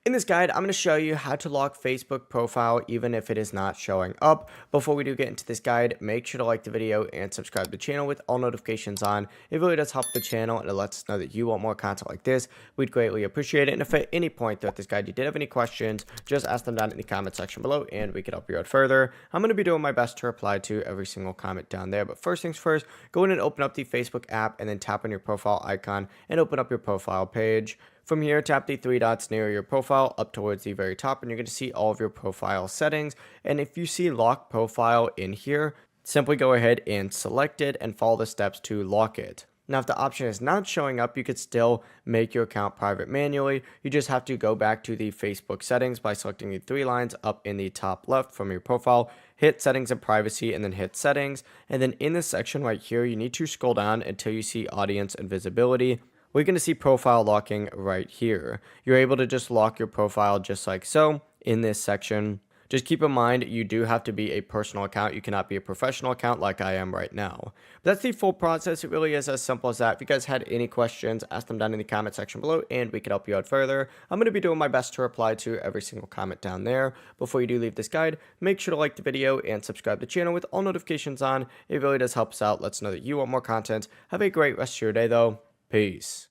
In this guide, I'm going to show you how to lock Facebook profile even if it is not showing up. Before we do get into this guide, make sure to like the video and subscribe to the channel with all notifications on. It really does help the channel and it lets us know that you want more content like this. We'd greatly appreciate it. And if at any point throughout this guide you did have any questions, just ask them down in the comment section below and we can help you out further. I'm going to be doing my best to reply to every single comment down there. But first things first, go in and open up the Facebook app and then tap on your profile icon and open up your profile page. From here, tap the three dots near your profile up towards the very top, and you're going to see all of your profile settings. And if you see lock profile in here, simply go ahead and select it and follow the steps to lock it. Now, if the option is not showing up, you could still make your account private manually. You just have to go back to the Facebook settings by selecting the three lines up in the top left from your profile, hit settings and privacy, and then hit settings. And then in this section right here, you need to scroll down until you see audience and visibility. We're going to see profile locking right here. You're able to just lock your profile just like so in this section. Just keep in mind, you do have to be a personal account. You cannot be a professional account like I am right now. But that's the full process. It really is as simple as that. If you guys had any questions, ask them down in the comment section below and we can help you out further. I'm going to be doing my best to reply to every single comment down there. Before you do leave this guide, make sure to like the video and subscribe to the channel with all notifications on. It really does help us out. Let's know that you want more content. Have a great rest of your day though. Peace.